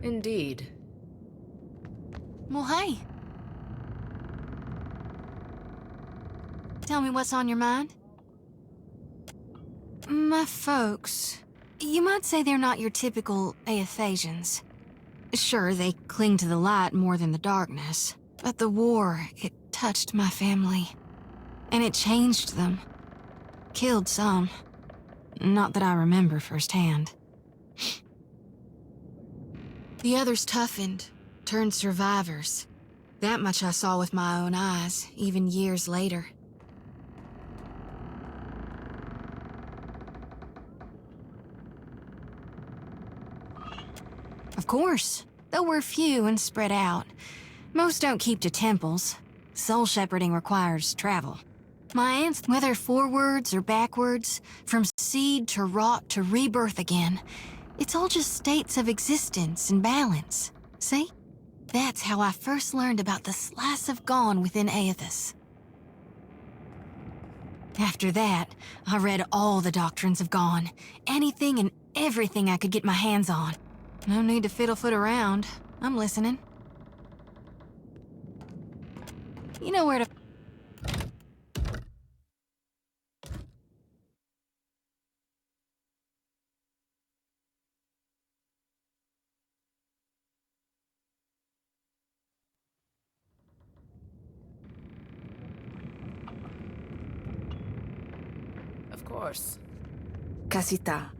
Indeed. Well, hey. Tell me what's on your mind. My folks, you might say they're not your typical Aethasians. Sure, they cling to the light more than the darkness, but the war, it touched my family. And it changed them. Killed some. Not that I remember firsthand. The others toughened, turned survivors. That much I saw with my own eyes, even years later. Of course, though we're few and spread out. Most don't keep to temples. Soul shepherding requires travel. My aunts, whether forwards or backwards, from seed to rot to rebirth again, it's all just states of existence and balance. See? That's how I first learned about the slice of gone within Aethys. After that, I read all the doctrines of gone. Anything and everything I could get my hands on. No need to fiddle-foot around. I'm listening. You know where to... Of course. Casita,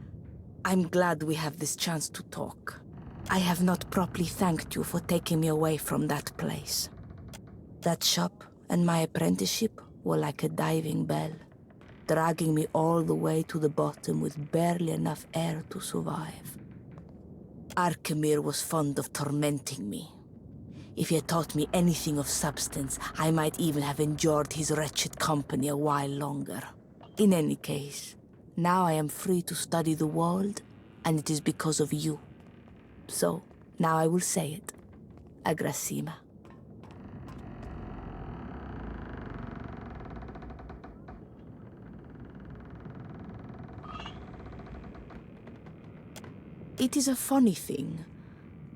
I'm glad we have this chance to talk. I have not properly thanked you for taking me away from that place. That shop and my apprenticeship were like a diving bell, dragging me all the way to the bottom with barely enough air to survive. Arkemir was fond of tormenting me. If he had taught me anything of substance, I might even have endured his wretched company a while longer. In any case, now I am free to study the world, and it is because of you. So, now I will say it. Agrasima. It is a funny thing.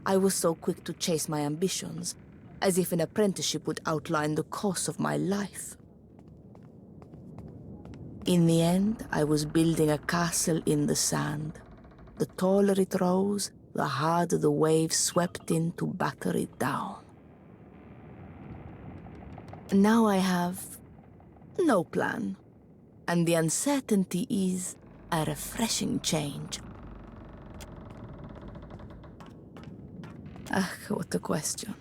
I was so quick to chase my ambitions, as if an apprenticeship would outline the course of my life. In the end, I was building a castle in the sand. The taller it rose, the harder the waves swept in to batter it down. Now I have no plan, and the uncertainty is a refreshing change. Ah, what a question.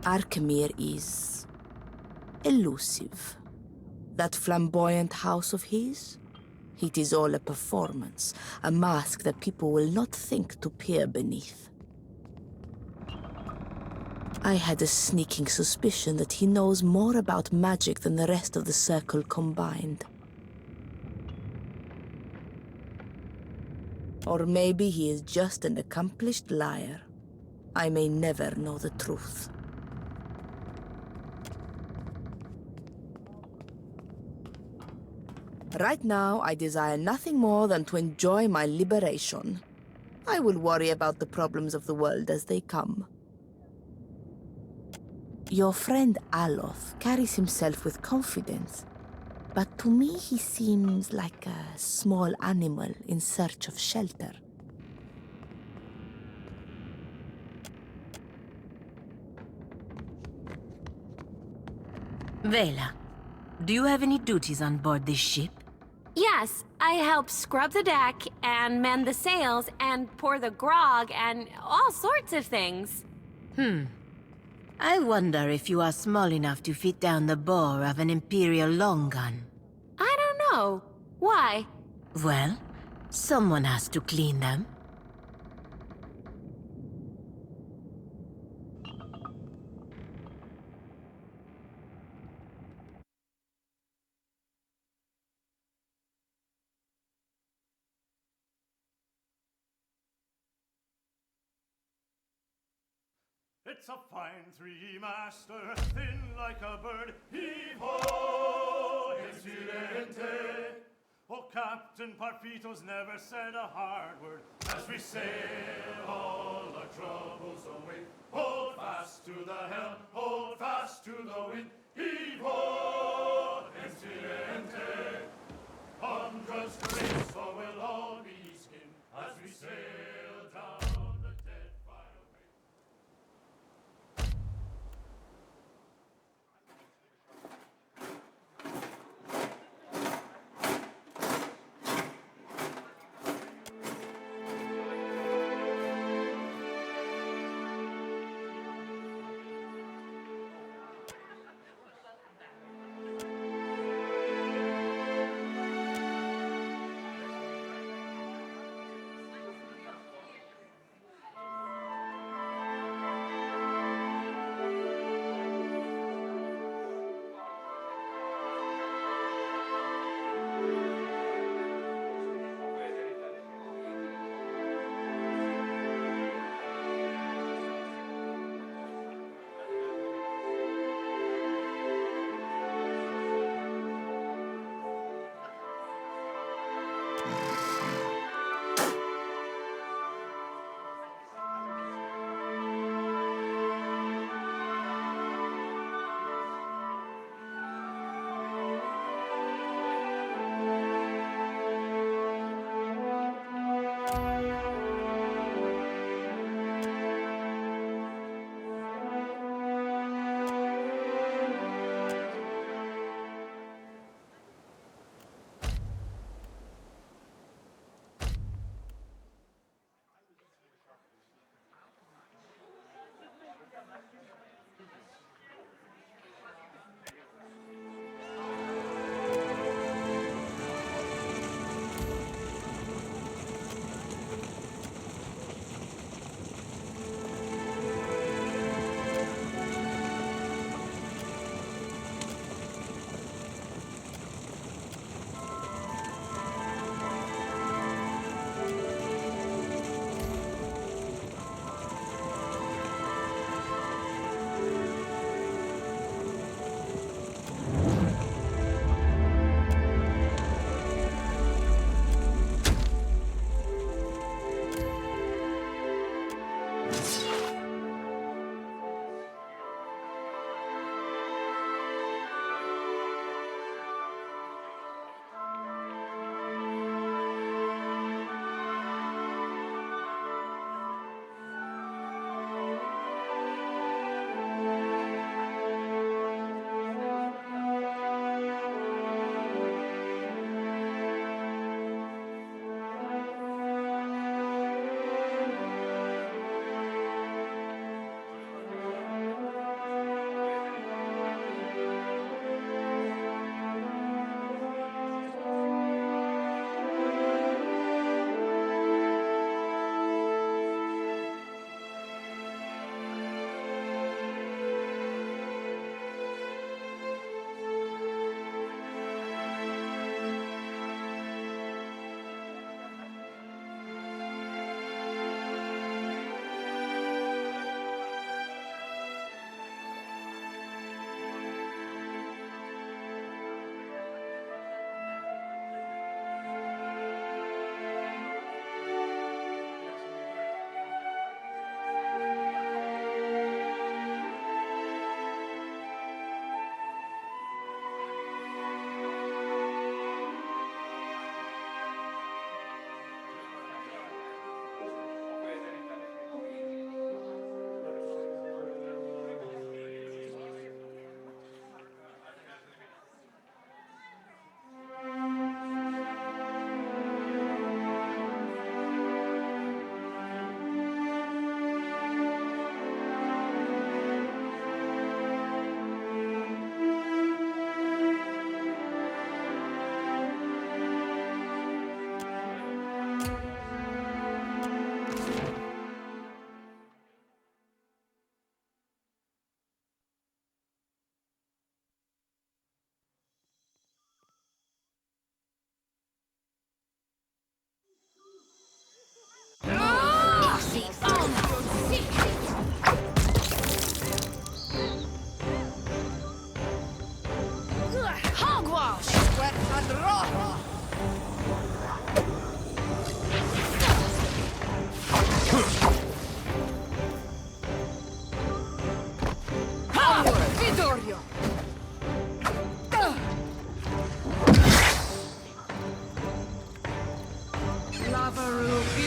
Arkemir is elusive. That flamboyant house of his? It is all a performance, a mask that people will not think to peer beneath. I had a sneaking suspicion that he knows more about magic than the rest of the Circle combined. Or maybe he is just an accomplished liar. I may never know the truth. Right now, I desire nothing more than to enjoy my liberation. I will worry about the problems of the world as they come. Your friend Aloth carries himself with confidence, but to me he seems like a small animal in search of shelter. Vela, do you have any duties on board this ship? Yes, I help scrub the deck and mend the sails and pour the grog and all sorts of things. I wonder if you are small enough to fit down the bore of an Imperial long gun. I don't know. Why? Well, someone has to clean them. It's a fine three-master, thin like a bird. Heave-ho, incidente. Oh, Captain Parfitos never said a hard word. As we sail all our troubles away. Hold fast to the helm, hold fast to the wind. Heave-ho, incidente. Hundreds grace, or we'll all be skinned. As we sail down the Deadfire way.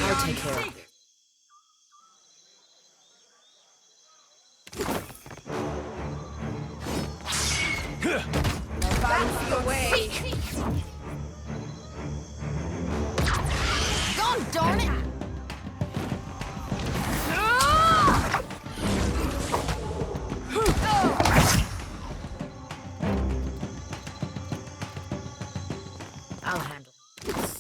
I'll take care of it. God darn it! I'll handle this.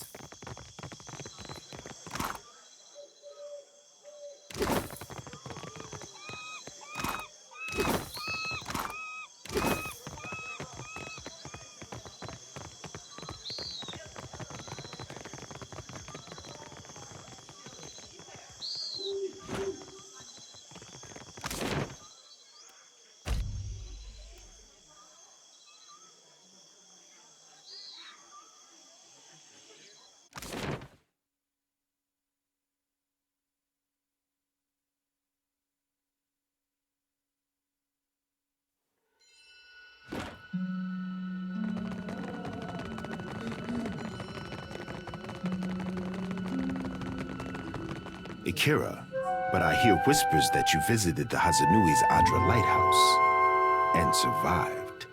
Akira, but I hear whispers that you visited the Hazanui's Adra lighthouse and survived.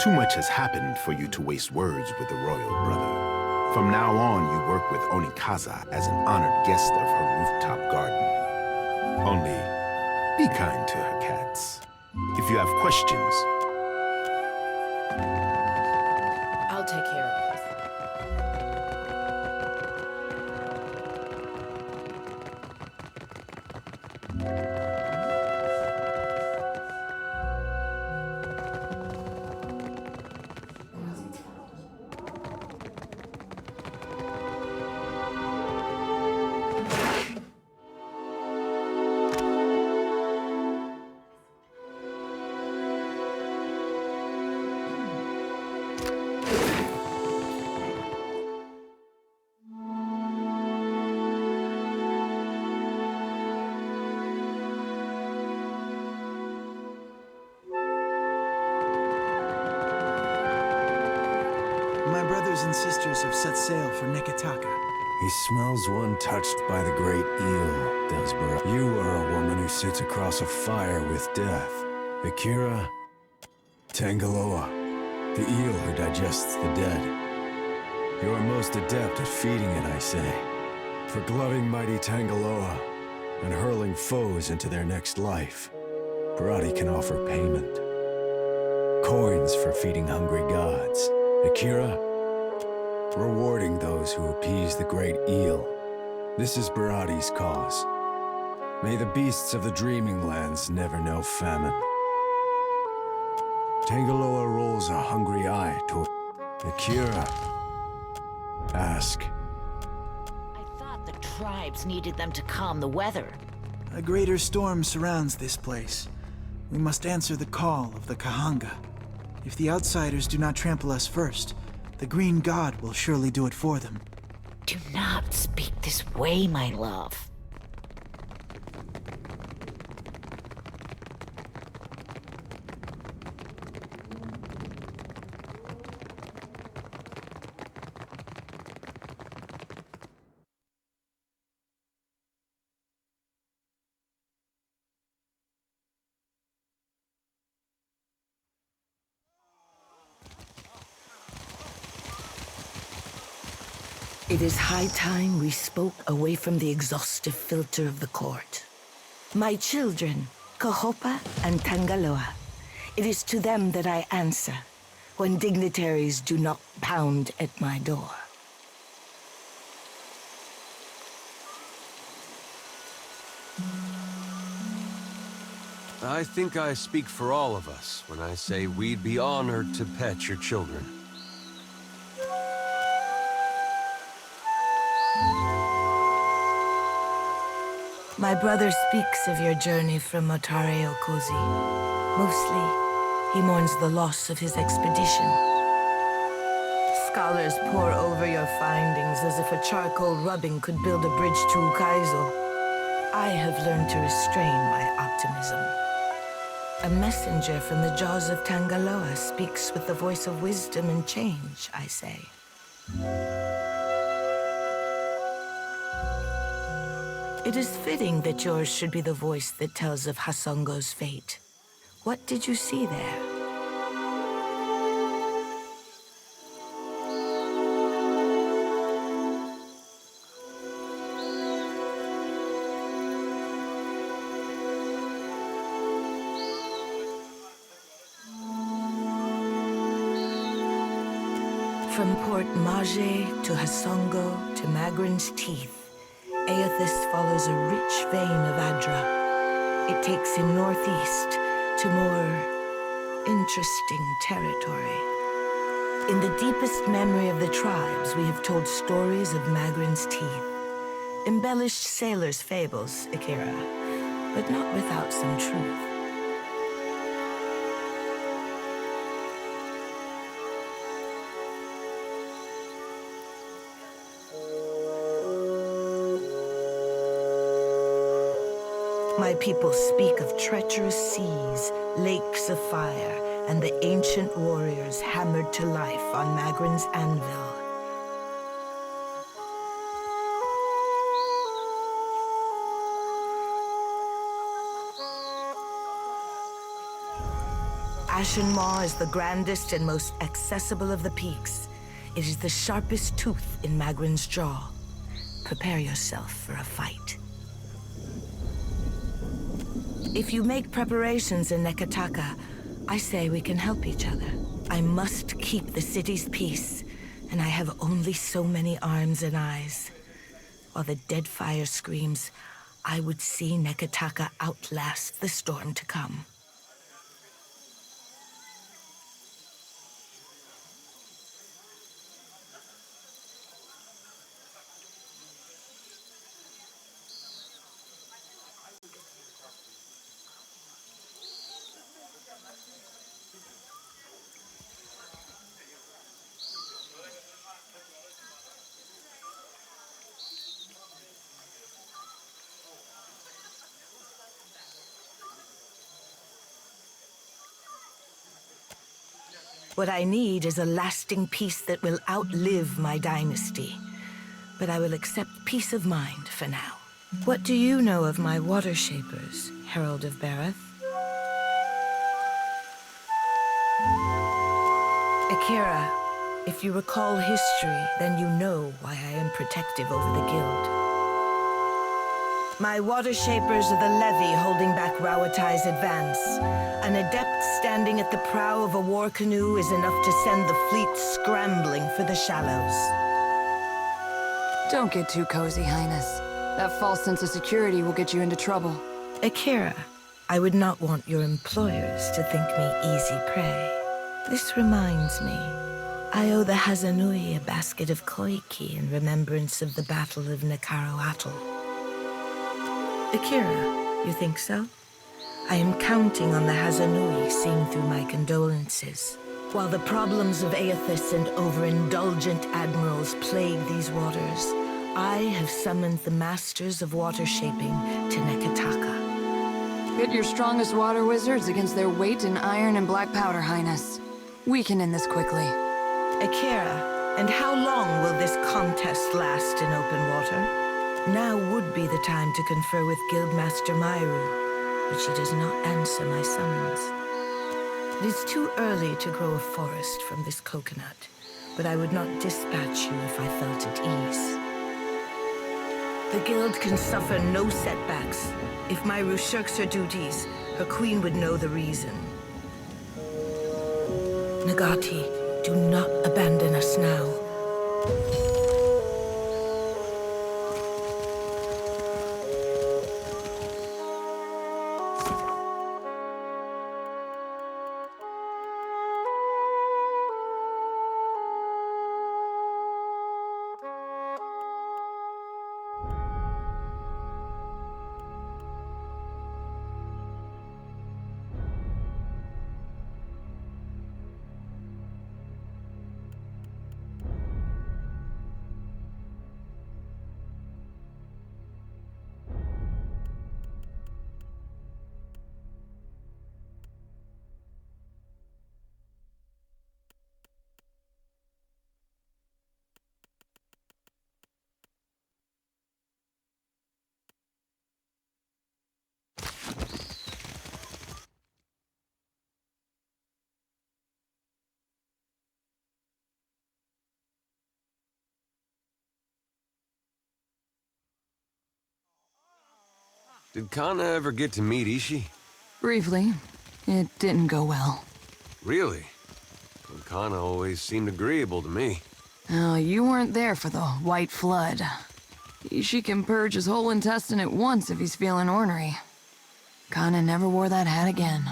Too much has happened for you to waste words with the royal brother. From now on, you work with Onikaza as an honored guest of her rooftop garden. Only, be kind to her cats. If you have questions, I'll take care of this. My brothers and sisters have set sail for Neketaka. He smells one touched by the great eel, does Burr. You are a woman who sits across a fire with death. Akira Tangaloa, the eel who digests the dead. You are most adept at feeding it, I say. For gloving mighty Tangaloa and hurling foes into their next life, Barati can offer payment. Coins for feeding hungry gods. Akira, rewarding those who appease the great eel. This is Barati's cause. May the beasts of the dreaming lands never know famine. Tangaloa rolls a hungry eye to Akira. Ask. I thought the tribes needed them to calm the weather. A greater storm surrounds this place. We must answer the call of the Kahanga. If the outsiders do not trample us first, the Green God will surely do it for them. Do not speak this way, my love. It is high time we spoke away from the exhaustive filter of the court. My children, Kahopa and Tangaloa, it is to them that I answer when dignitaries do not pound at my door. I think I speak for all of us when I say we'd be honored to pet your children. My brother speaks of your journey from Otare Okozi. Mostly, he mourns the loss of his expedition. Scholars pore over your findings as if a charcoal rubbing could build a bridge to Ukaizo. I have learned to restrain my optimism. A messenger from the jaws of Tangaloa speaks with the voice of wisdom and change, I say. It is fitting that yours should be the voice that tells of Hasongo's fate. What did you see there? From Port Mage to Hasongo to Magrin's Teeth, Aethys follows a rich vein of Adra. It takes him northeast to more interesting territory. In the deepest memory of the tribes, we have told stories of Magrin's Teeth. Embellished sailors' fables, Akira, but not without some truth. My people speak of treacherous seas, lakes of fire, and the ancient warriors hammered to life on Magrin's anvil. Ashen Maw is the grandest and most accessible of the peaks. It is the sharpest tooth in Magrin's jaw. Prepare yourself for a fight. If you make preparations in Nekataka, I say we can help each other. I must keep the city's peace, and I have only so many arms and eyes. While the Deadfire screams, I would see Nekataka outlast the storm to come. What I need is a lasting peace that will outlive my dynasty. But I will accept peace of mind for now. What do you know of my water shapers, Herald of Bareth? Akira, if you recall history, then you know why I am protective over the guild. My water shapers are the levy holding back Rawatai's advance. An adept standing at the prow of a war canoe is enough to send the fleet scrambling for the shallows. Don't get too cozy, Highness. That false sense of security will get you into trouble. Akira, I would not want your employers to think me easy prey. This reminds me, I owe the Hazanui a basket of koiki in remembrance of the Battle of Nakaro Atoll. Akira, you think so? I am counting on the Hazanui seeing through my condolences. While the problems of Aethys and overindulgent admirals plague these waters, I have summoned the masters of water shaping to Nekataka. Pit your strongest water wizards against their weight in iron and black powder, Highness. We can end this quickly. Akira, and how long will this contest last in open water? Now would be the time to confer with Guildmaster Myru, but she does not answer my summons. It is too early to grow a forest from this coconut, but I would not dispatch you if I felt at ease. The guild can suffer no setbacks. If Myru shirks her duties, her queen would know the reason. Nagati, do not abandon us now. Did Kana ever get to meet Ishi? Briefly. It didn't go well. Really? Well, Kana always seemed agreeable to me. Oh, you weren't there for the White Flood. She can purge his whole intestine at once if he's feeling ornery. Kana never wore that hat again.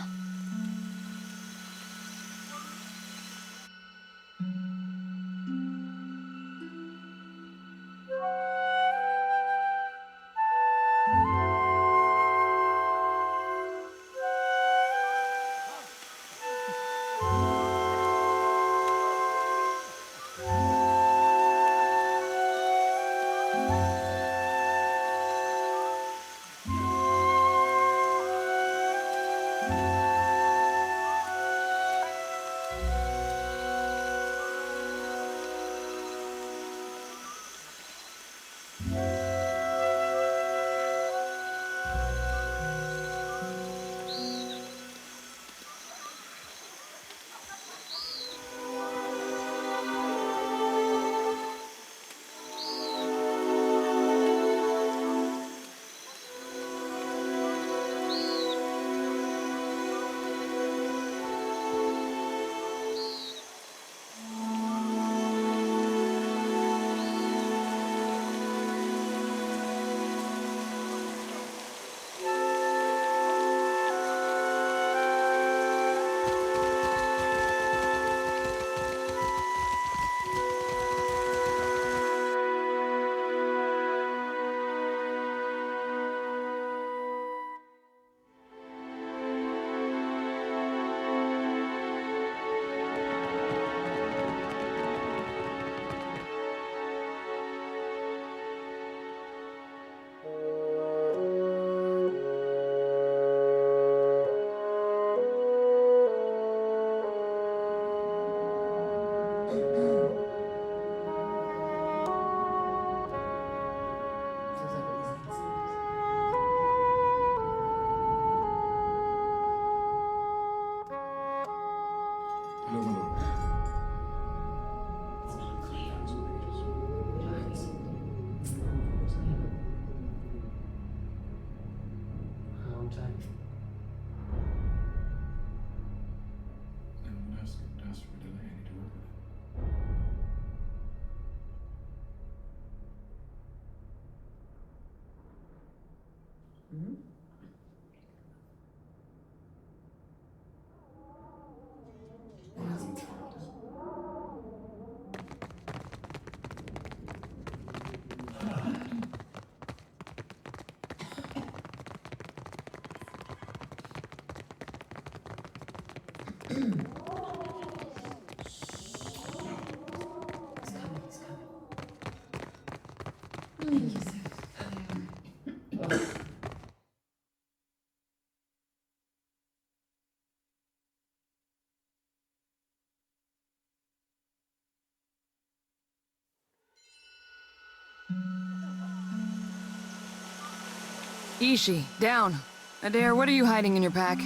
Ishi, down. Adair, what are you hiding in your pack?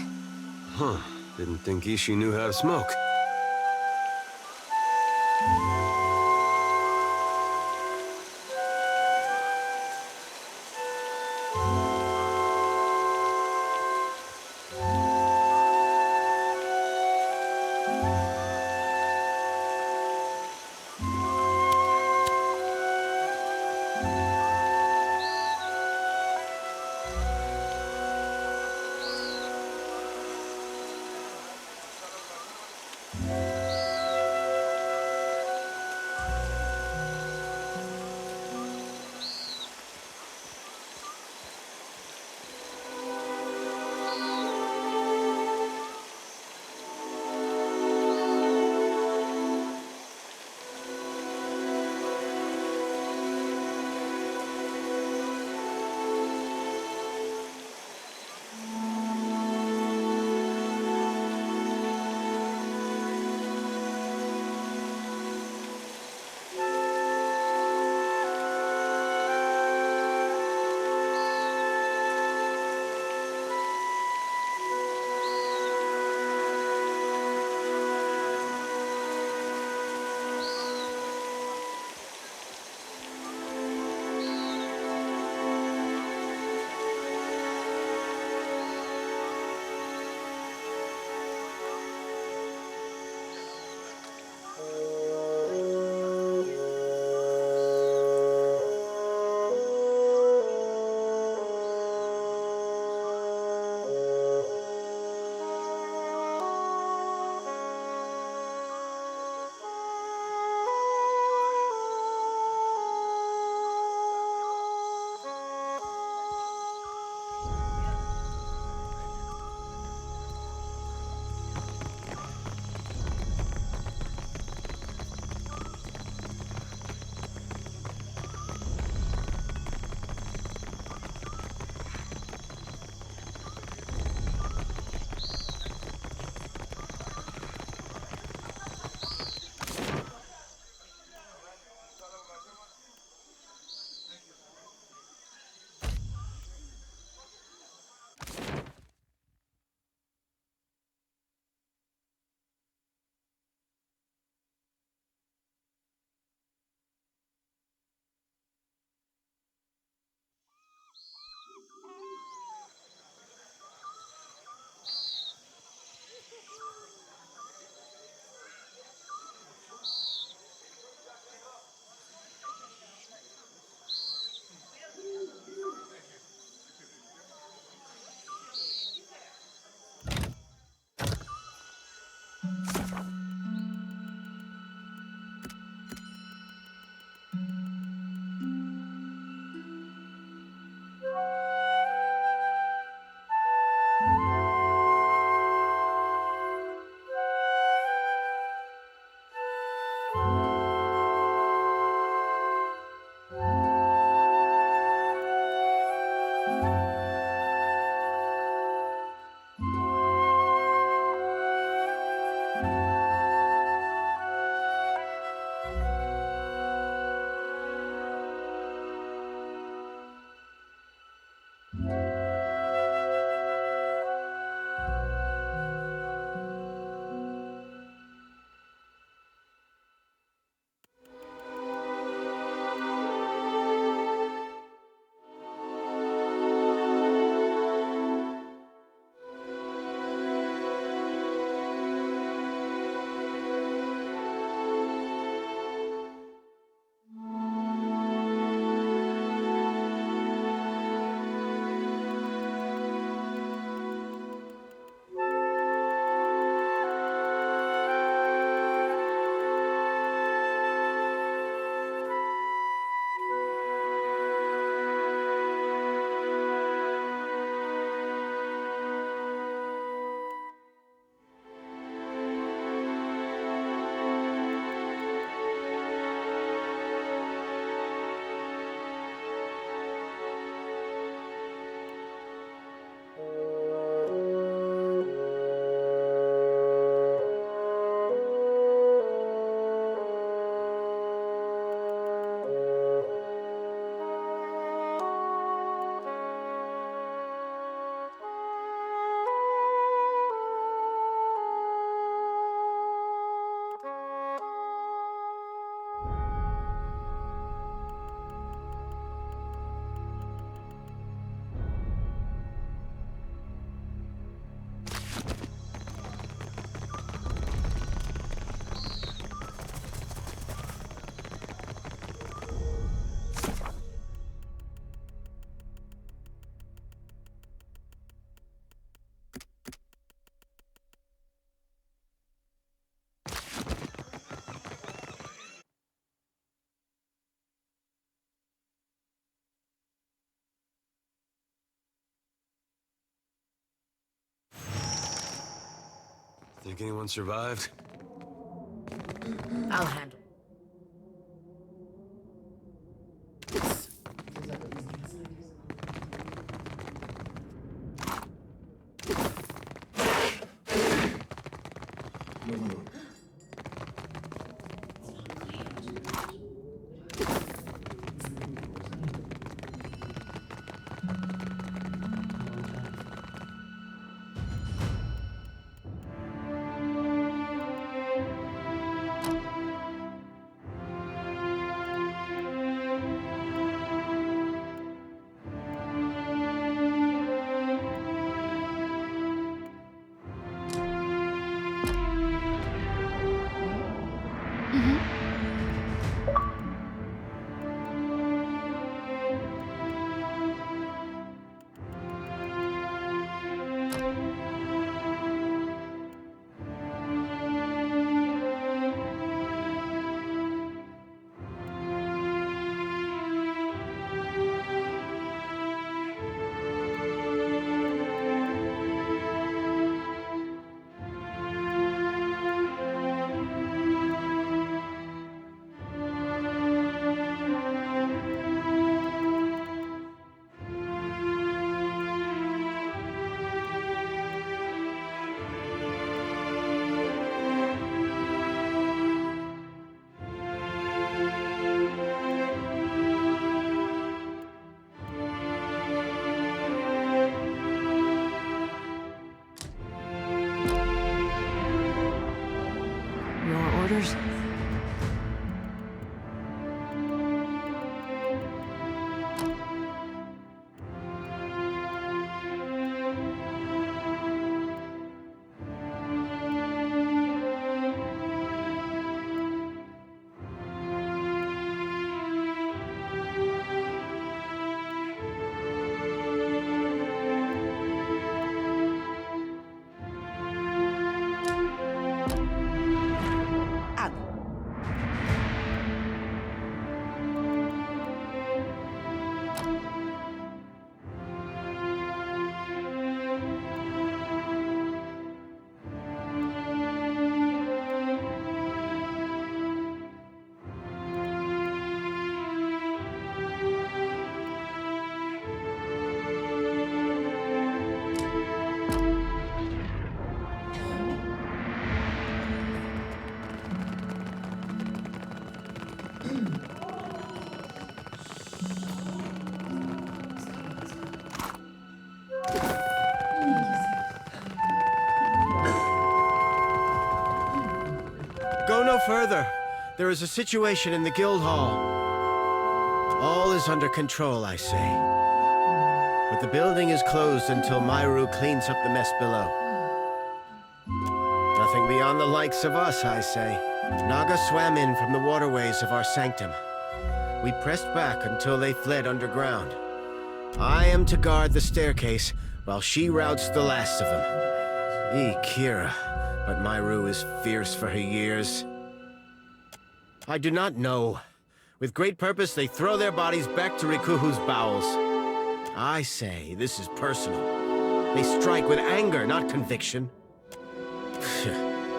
Huh. Didn't think Ishi knew how to smoke. Think anyone survived? I'll handle. Your orders? Go no further. There is a situation in the guild hall. All is under control, I say. But the building is closed until Myru cleans up the mess below. Nothing beyond the likes of us, I say. Naga swam in from the waterways of our sanctum. We pressed back until they fled underground. I am to guard the staircase while she routs the last of them. Kira, but Myru is fierce for her years. I do not know. With great purpose, they throw their bodies back to Rikuhu's bowels. I say, this is personal. They strike with anger, not conviction.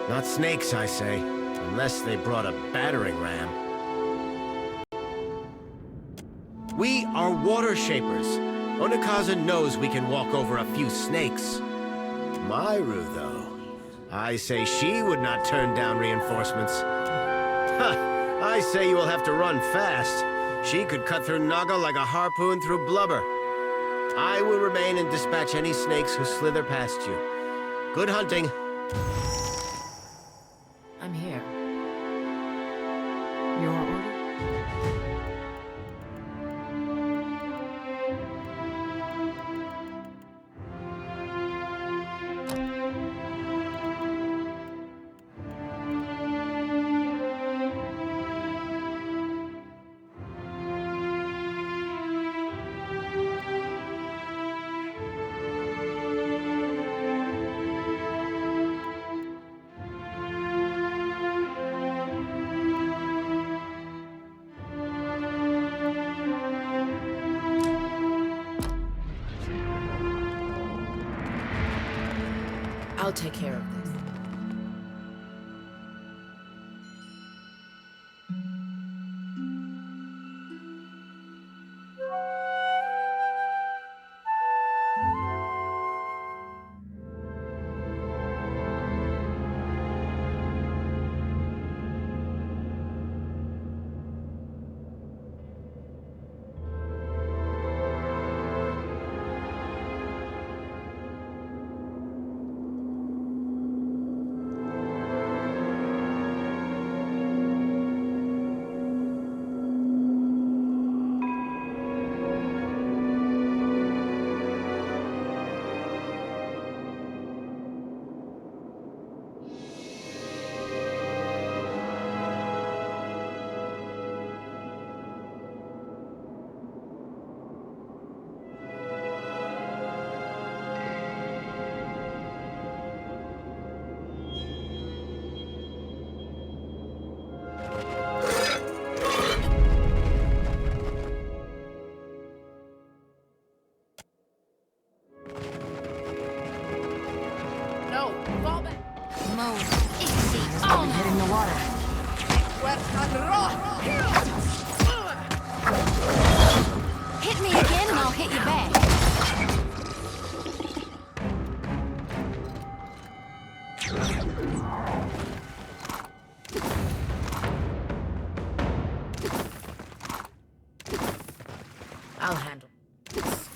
Not snakes, I say, unless they brought a battering ram. We are water shapers. Onikaza knows we can walk over a few snakes. Myru, though, I say she would not turn down reinforcements. Ha! I say you will have to run fast. She could cut through Naga like a harpoon through blubber. I will remain and dispatch any snakes who slither past you. Good hunting. I'm here. Your order? I'll take care of this. Hit me again and I'll hit you back. I'll handle this.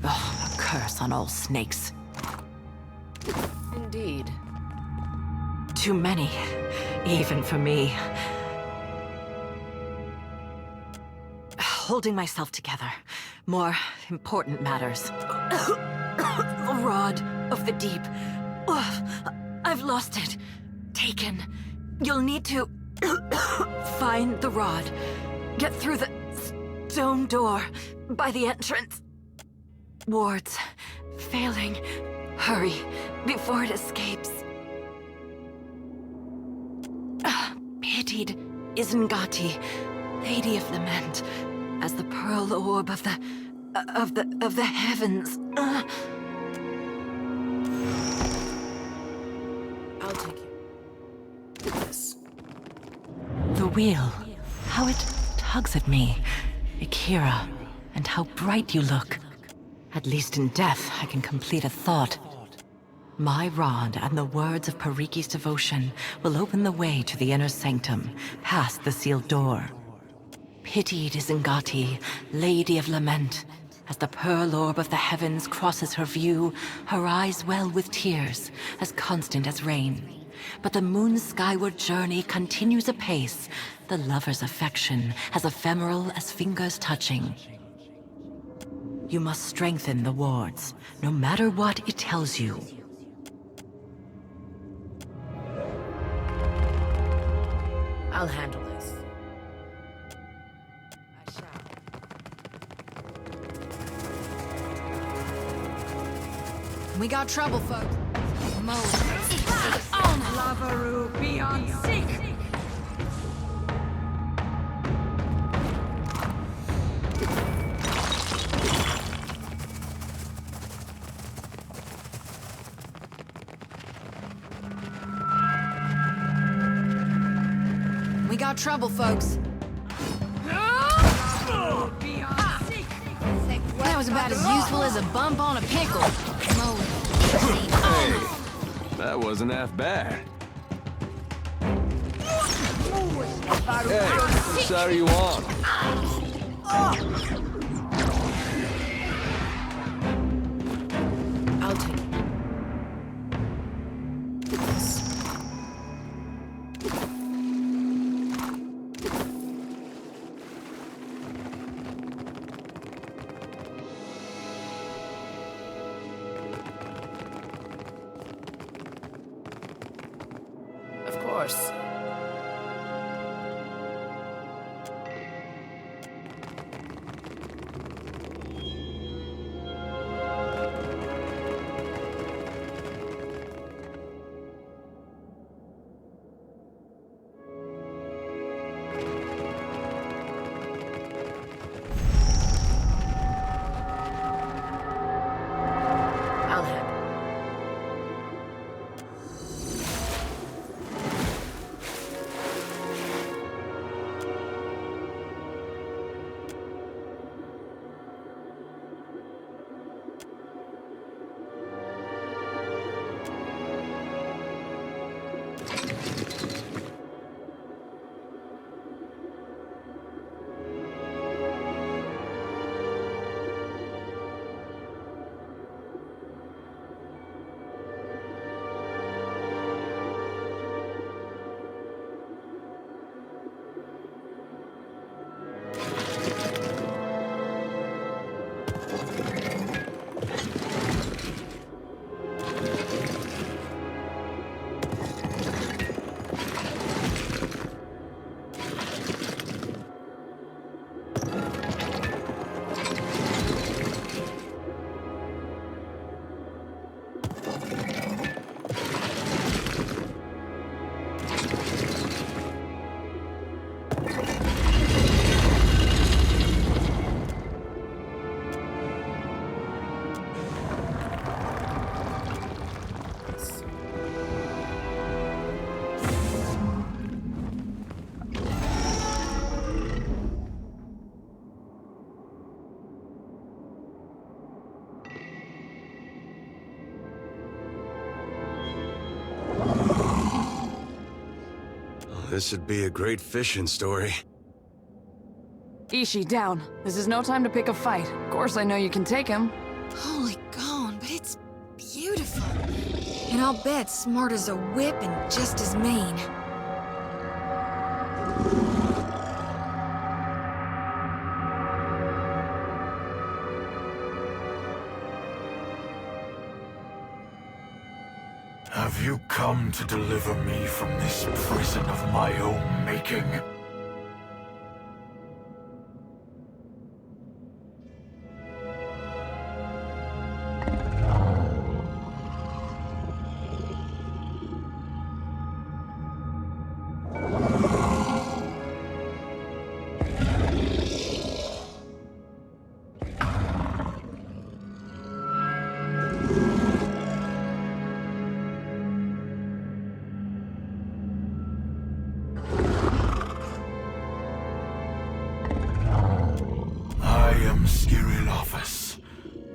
Oh, a curse on all snakes. Indeed. Too many, even for me. Holding myself together. More important matters. The rod of the deep. I've lost it. Taken. You'll need to find the rod. Get through the stone door by the entrance. Wards. Failing. Hurry before it escapes. Pitied Isengati, Lady of Lament, as the pearl orb of the heavens. I'll take you. This. The wheel, how it tugs at me. Akira, and how bright you look. At least in death, I can complete a thought. My rod and the words of Pariki's devotion will open the way to the inner sanctum, past the sealed door. Pitied Isengati, Lady of Lament. As the pearl orb of the heavens crosses her view, her eyes well with tears, as constant as rain. But the moon's skyward journey continues apace, the lover's affection as ephemeral as fingers touching. You must strengthen the wards, no matter what it tells you. I'll handle this. I shall. We got trouble, folks. Mo. Lavaru, be on sick! We got trouble, folks. That was about as useful as a bump on a pickle. Mo. Hey, that wasn't half bad. Hey, whose side are you on? I'll take it. Of course. I'll handle. This'd be a great fishing story. Ishi, down. This is no time to pick a fight. Of course I know you can take him. Holy gone, but it's beautiful. And I'll bet smart as a whip and just as mean. Have you come to deliver me from this prison of my own making?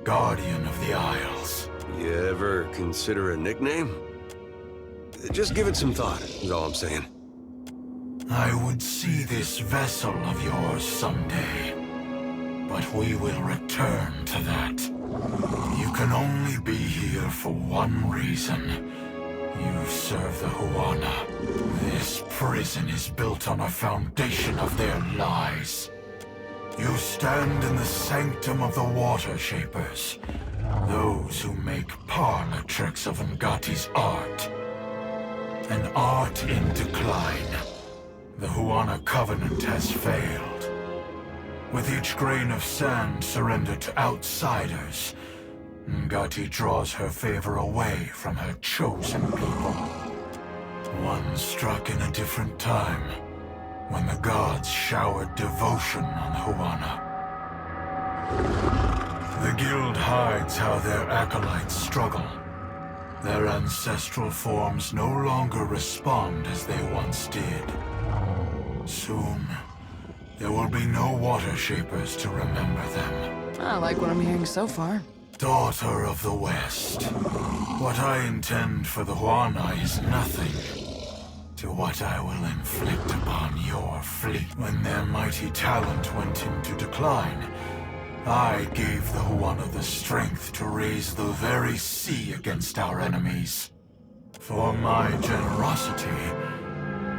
Guardian of the Isles. You ever consider a nickname? Just give it some thought, is all I'm saying. I would see this vessel of yours someday, but we will return to that. You can only be here for one reason. You serve the Huana. This prison is built on a foundation of their lies. You stand in the sanctum of the Water Shapers, those who make parlor tricks of Ngati's art. An art in decline. The Huana Covenant has failed. With each grain of sand surrendered to outsiders, Ngati draws her favor away from her chosen people. One struck in a different time, when the gods showered devotion on Huana. The guild hides how their acolytes struggle. Their ancestral forms no longer respond as they once did. Soon, there will be no Water Shapers to remember them. I like what I'm hearing so far. Daughter of the West, what I intend for the Huana is nothing to what I will inflict upon your fleet. When their mighty talent went into decline, I gave the Huana the strength to raise the very sea against our enemies. For my generosity,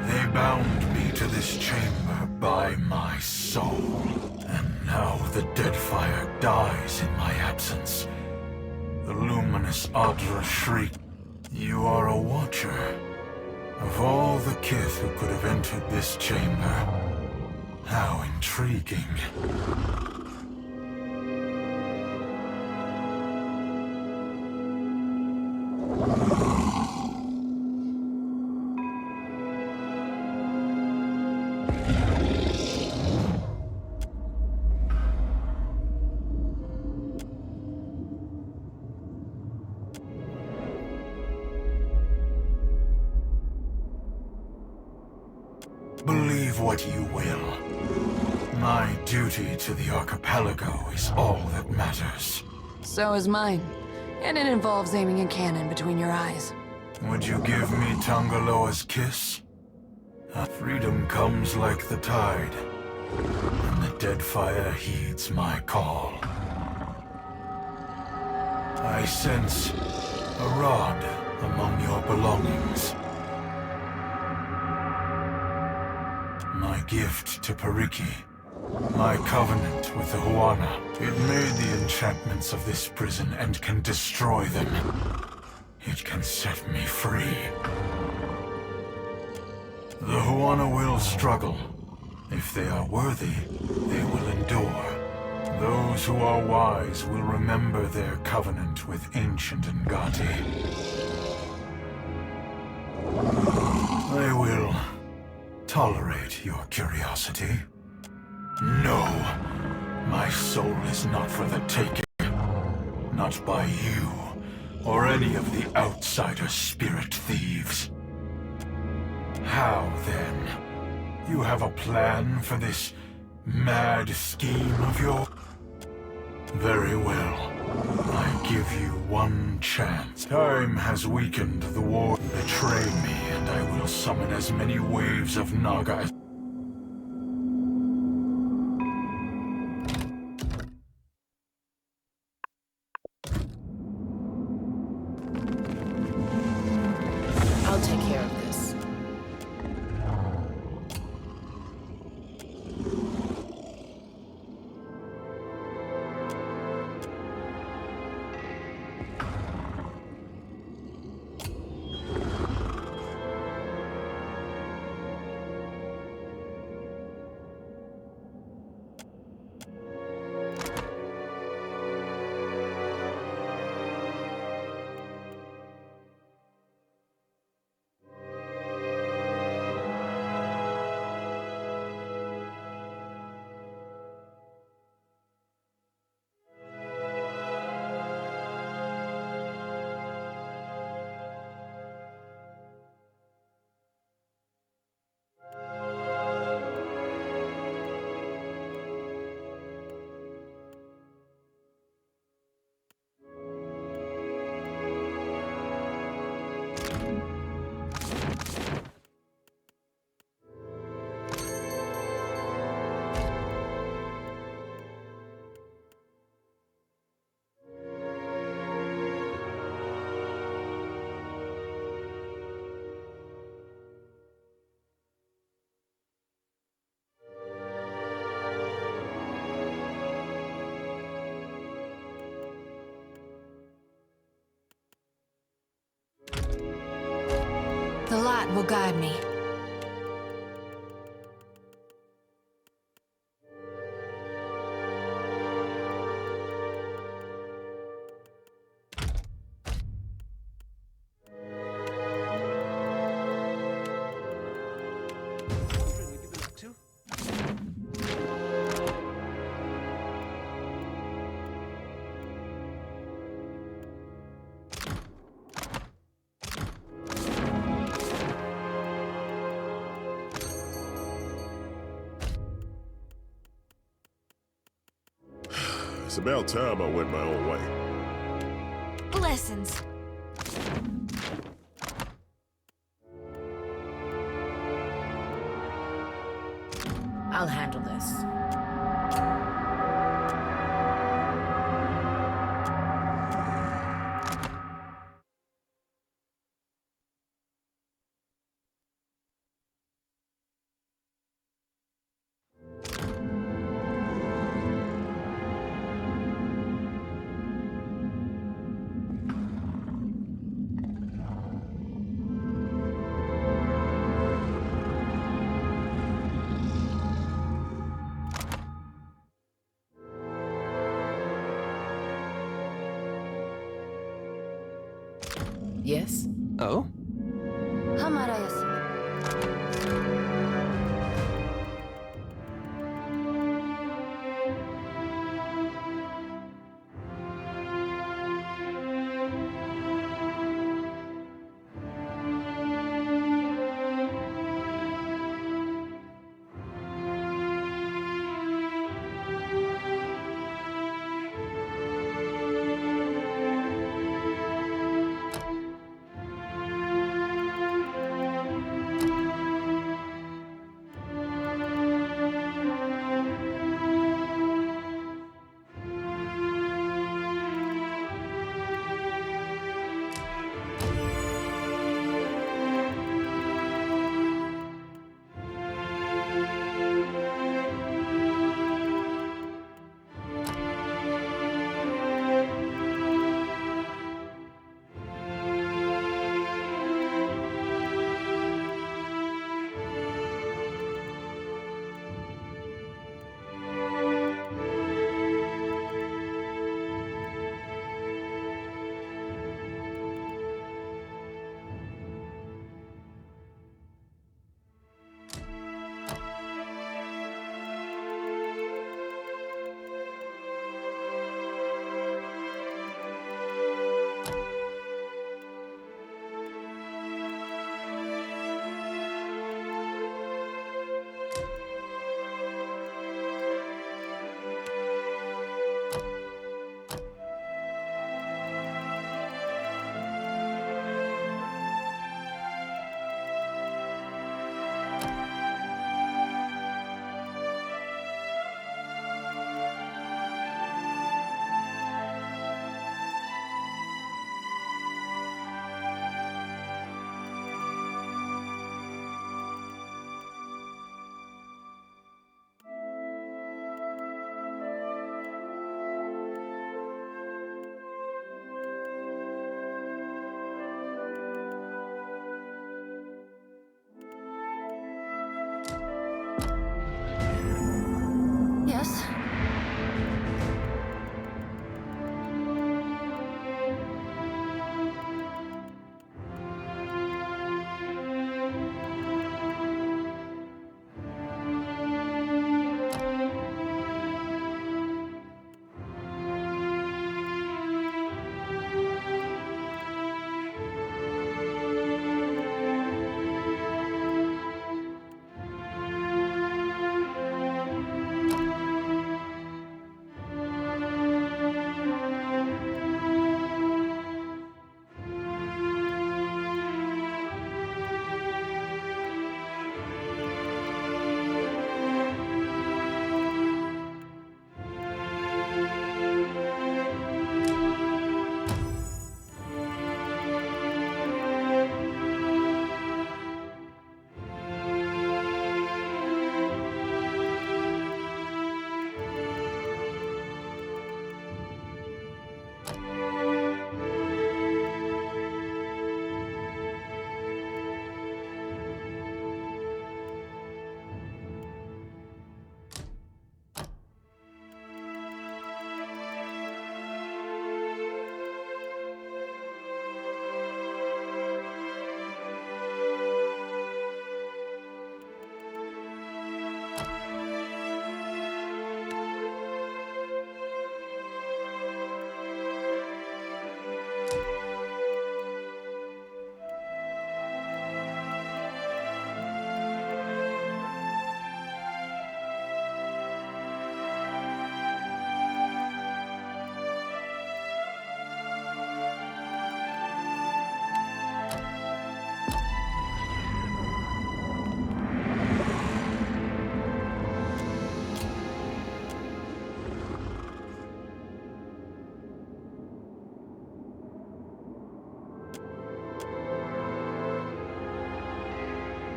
they bound me to this chamber by my soul. And now the Deadfire dies in my absence. The luminous Adra shriek. You are a watcher. Of all the kith who could have entered this chamber, how intriguing. Believe what you will. My duty to the archipelago is all that matters. So is mine. And it involves aiming a cannon between your eyes. Would you give me Tangaloa's kiss? Freedom comes like the tide, and the Deadfire heeds my call. I sense a rod among your belongings. My gift to Pariki. My covenant with the Huana. It made the enchantments of this prison and can destroy them. It can set me free. The Huana will struggle. If they are worthy, they will endure. Those who are wise will remember their covenant with ancient Ngati. I will tolerate your curiosity. No, my soul is not for the taking. Not by you, or any of the outsider spirit thieves. How, then? You have a plan for this mad scheme of yours? Very well. I give you one chance. Time has weakened the war. Betray me, and I will summon as many waves of Naga as... I'll take care of this. The light will guide me. It's about time I went my own way. Lessons. I'll handle this. Yes? Oh?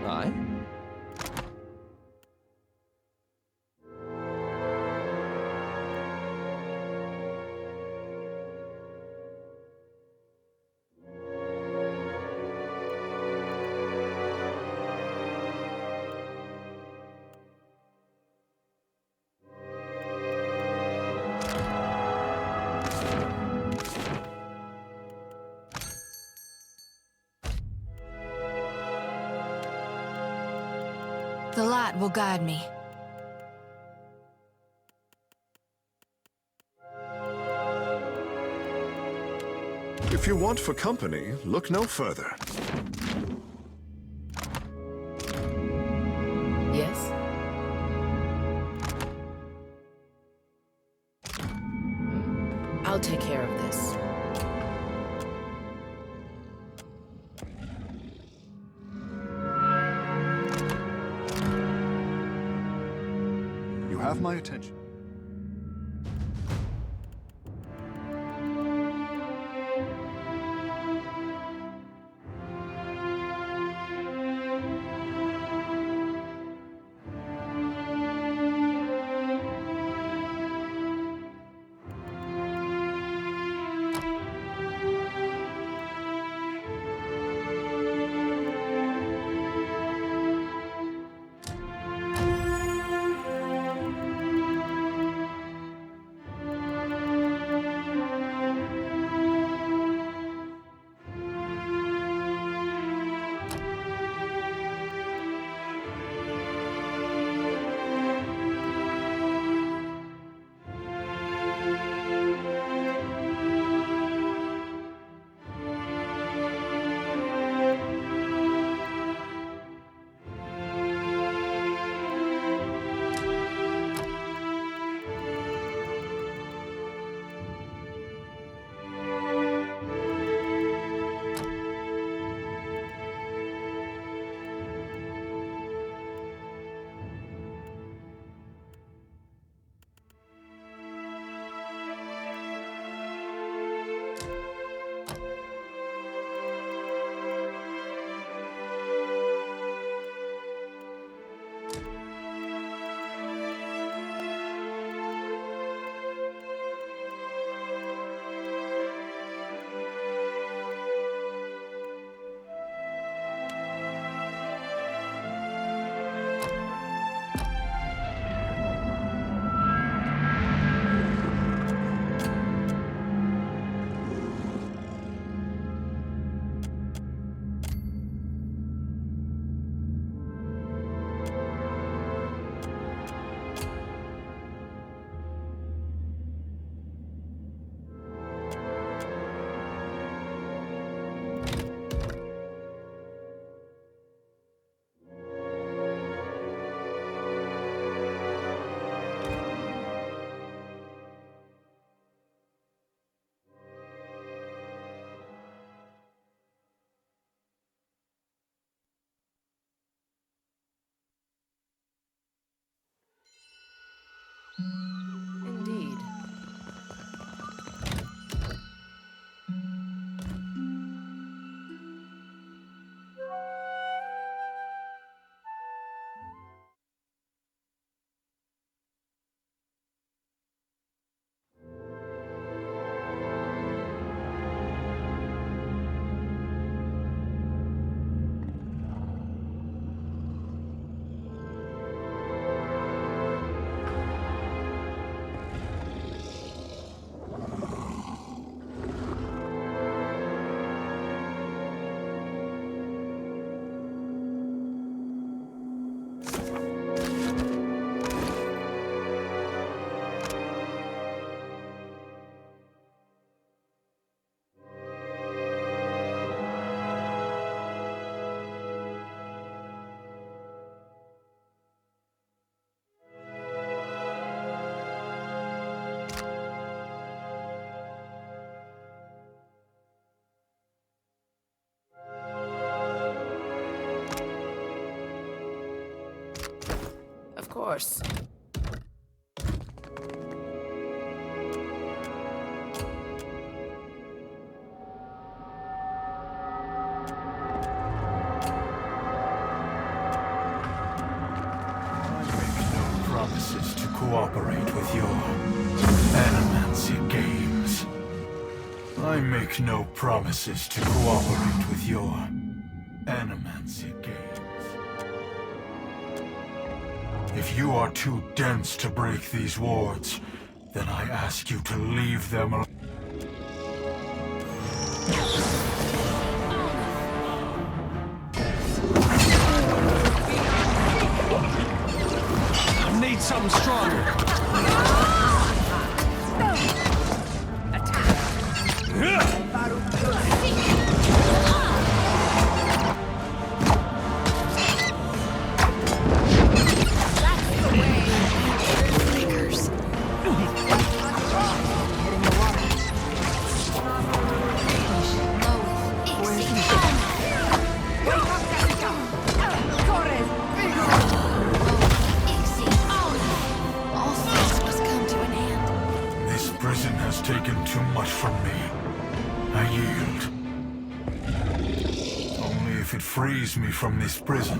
Aye? The light will guide me. If you want for company, look no further. Yes? I'll take care of this. You have my attention. Indeed. Of course. cooperate with your animancy games. I make no promises to cooperate with your animancy games. If you are too dense to break these wards, then I ask you to leave them alone. Need something stronger. Taken too much from me. I yield. Only if it frees me from this prison.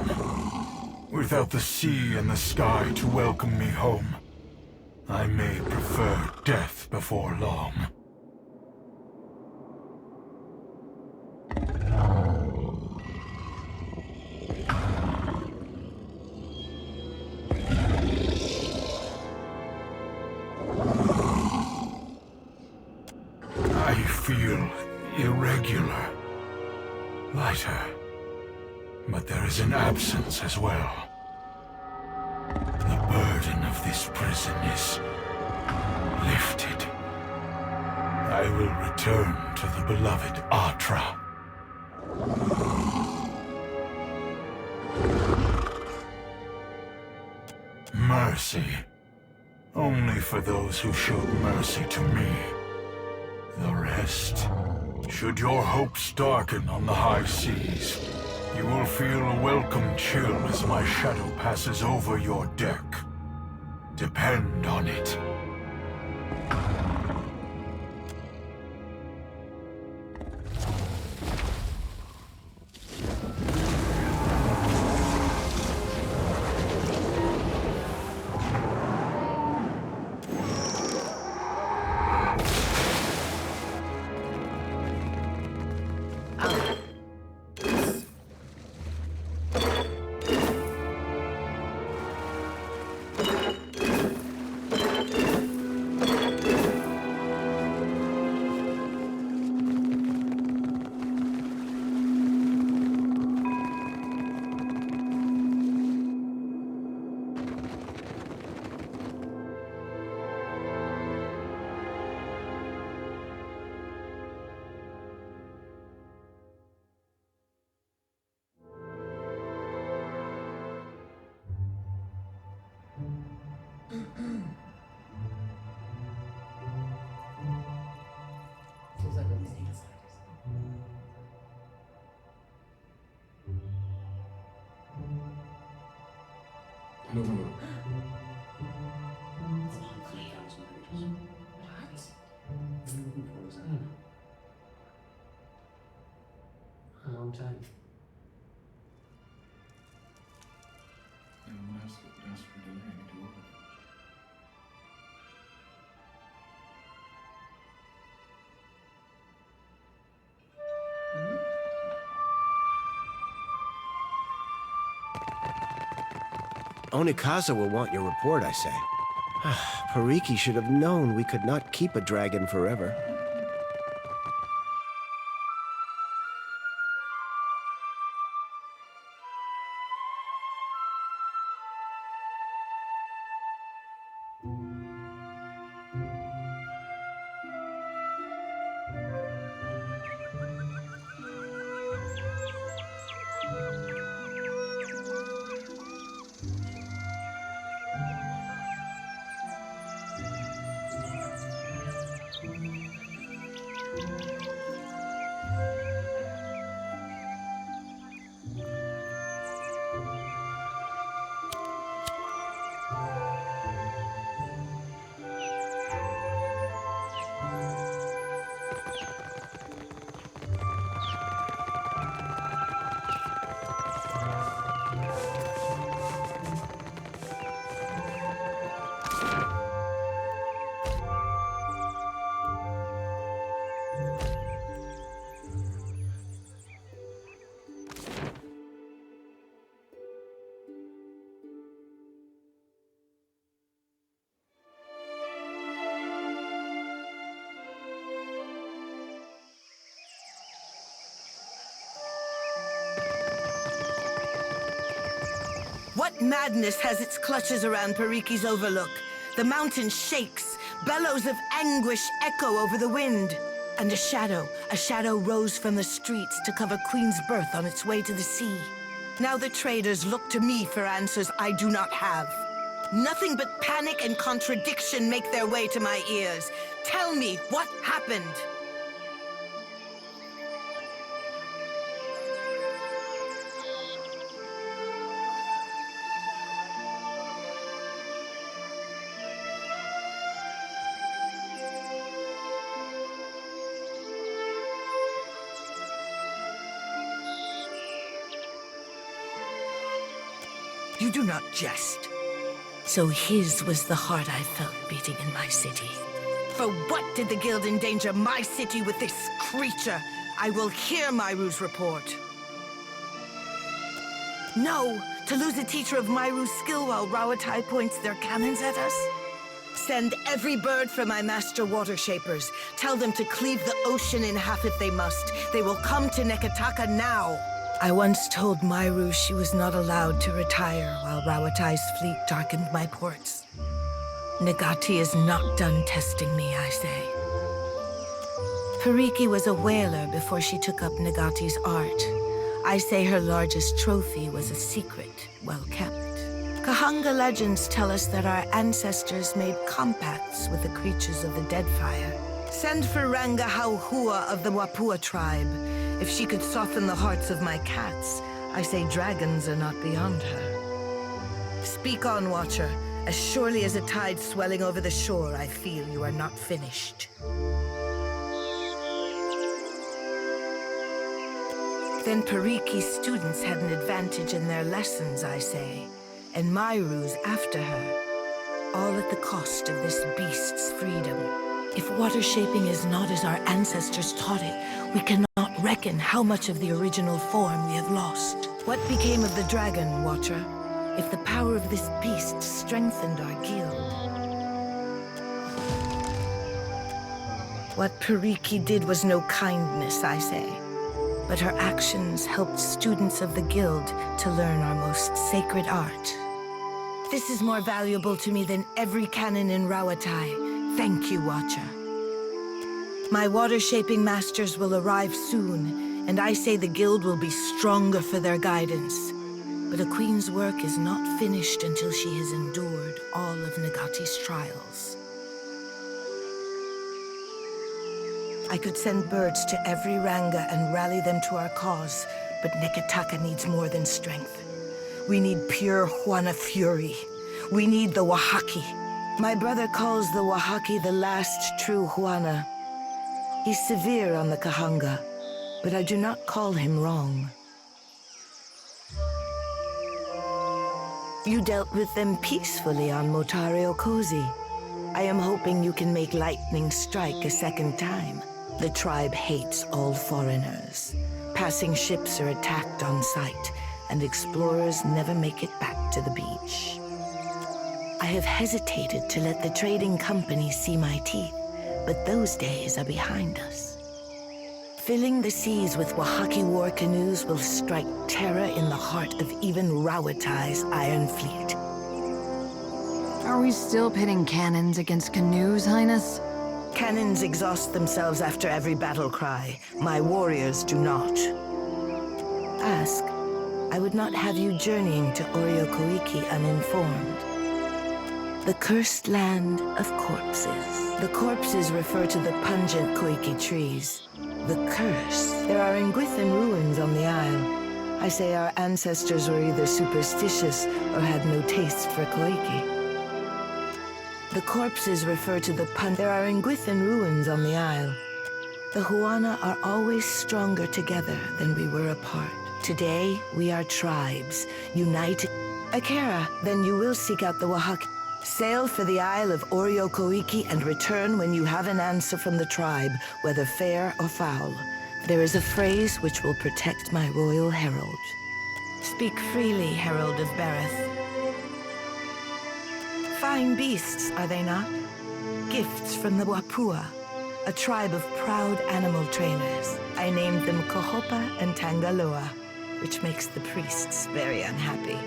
Without the sea and the sky to welcome me home, I may prefer death before long. I feel irregular, lighter, but there is an absence as well. The burden of this prison is lifted. I will return to the beloved Atra. Mercy, only for those who showed mercy to me. The rest. Should your hopes darken on the high seas, you will feel a welcome chill as my shadow passes over your deck. Depend on it. A long time. And what else for delaying to work? Onikaza will want your report, I say. Pariki should have known we could not keep a dragon forever. Madness has its clutches around Pariki's overlook. The mountain shakes. Bellows of anguish echo over the wind. And a shadow rose from the streets to cover Queen's Birth on its way to the sea. Now the traders look to me for answers I do not have. Nothing but panic and contradiction make their way to my ears. Tell me what happened. You do not jest. So his was the heart I felt beating in my city. For what did the Guild endanger my city with this creature? I will hear Myru's report. No, to lose a teacher of Myru's skill while Rawatai points their cannons at us? Send every bird for my master water shapers. Tell them to cleave the ocean in half if they must. They will come to Neketaka now. I once told Myru she was not allowed to retire while Rawatai's fleet darkened my ports. Nagati is not done testing me, I say. Pariki was a whaler before she took up Nagati's art. I say her largest trophy was a secret, well kept. Kahanga legends tell us that our ancestors made compacts with the creatures of the Deadfire. Send for Ranga Hauhua of the Wapua tribe. If she could soften the hearts of my cats, I say dragons are not beyond her. Speak on, Watcher. As surely as a tide swelling over the shore, I feel you are not finished. Then Pariki's students had an advantage in their lessons, I say, and Myru's after her, all at the cost of this beast's freedom. If water shaping is not as our ancestors taught it, we cannot reckon how much of the original form we have lost. What became of the dragon, Watcher, if the power of this beast strengthened our guild? What Pariki did was no kindness, I say, but her actions helped students of the guild to learn our most sacred art. This is more valuable to me than every cannon in Rawatai. Thank you, Watcher. My water-shaping masters will arrive soon, and I say the guild will be stronger for their guidance. But a queen's work is not finished until she has endured all of Nagati's trials. I could send birds to every Ranga and rally them to our cause, but Neketaka needs more than strength. We need pure Huana fury. We need the Wahaki. My brother calls the Wahaki the last true Huana. He's severe on the Kahanga, but I do not call him wrong. You dealt with them peacefully on Motari Okozi. I am hoping you can make lightning strike a second time. The tribe hates all foreigners. Passing ships are attacked on sight, and explorers never make it back to the beach. I have hesitated to let the trading companies see my teeth, but those days are behind us. Filling the seas with Wahaki war canoes will strike terror in the heart of even Rawatai's Iron Fleet. Are we still pitting cannons against canoes, Highness? Cannons exhaust themselves after every battle cry. My warriors do not. Ask. I would not have you journeying to Oriokoiki uninformed. The cursed land of corpses. The corpses refer to the pungent Koiki trees. The curse. There are Nguithan ruins on the isle. I say our ancestors were either superstitious or had no taste for Koiki. The corpses refer to the There are Nguithan ruins on the isle. The Huana are always stronger together than we were apart. Today, we are tribes, united. Akira, then you will seek out the Wahaki. Sail for the Isle of Oriokoiki and return when you have an answer from the tribe, whether fair or foul. There is a phrase which will protect my royal herald. Speak freely, Herald of Bereth. Fine beasts, are they not? Gifts from the Wapua, a tribe of proud animal trainers. I named them Kohopa and Tangaloa, which makes the priests very unhappy.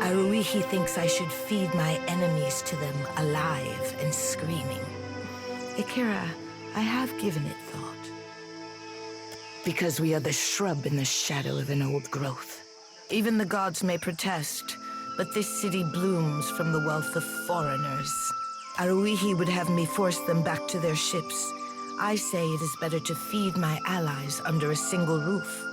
Aruihi thinks I should feed my enemies to them alive and screaming. Akira, I have given it thought. Because we are the shrub in the shadow of an old growth. Even the gods may protest, but this city blooms from the wealth of foreigners. Aruihi would have me force them back to their ships. I say it is better to feed my allies under a single roof.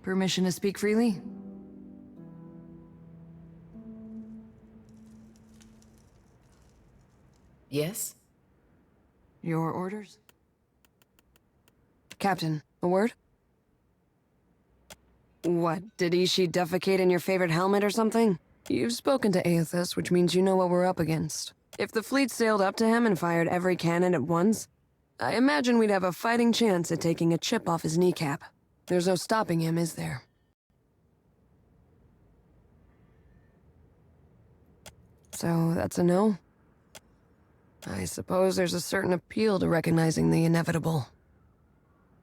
Permission to speak freely? Yes? Your orders? Captain, a word? What, did Ishi defecate in your favorite helmet or something? You've spoken to Aethys, which means you know what we're up against. If the fleet sailed up to him and fired every cannon at once, I imagine we'd have a fighting chance at taking a chip off his kneecap. There's no stopping him, is there? So, that's a no? I suppose there's a certain appeal to recognizing the inevitable.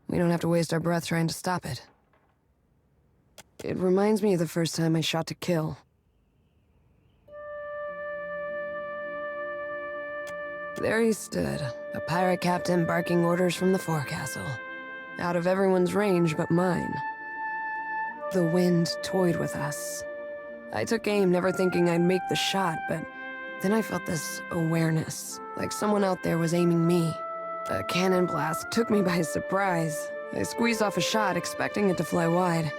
We don't have to waste our breath trying to stop it. It reminds me of the first time I shot to kill. There he stood, a pirate captain barking orders from the forecastle. Out of everyone's range but mine. The wind toyed with us. I took aim, never thinking I'd make the shot, but then I felt this awareness, like someone out there was aiming me. A cannon blast took me by surprise. I squeezed off a shot, expecting it to fly wide,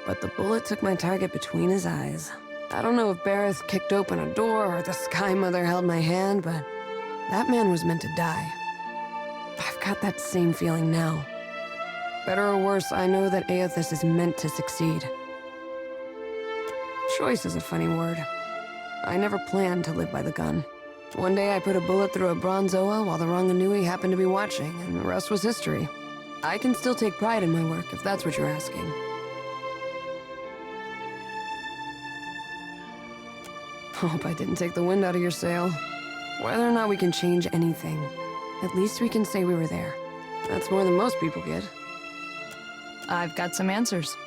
but the bullet took my target between his eyes. I don't know if Bareth kicked open a door or the Sky Mother held my hand, but that man was meant to die. I've got that same feeling now. Better or worse, I know that Aethys is meant to succeed. Choice is a funny word. I never planned to live by the gun. One day I put a bullet through a bronze Oa while the Ranganui happened to be watching, and the rest was history. I can still take pride in my work, if that's what you're asking. Hope I didn't take the wind out of your sail. Whether or not we can change anything, at least we can say we were there. That's more than most people get. I've got some answers.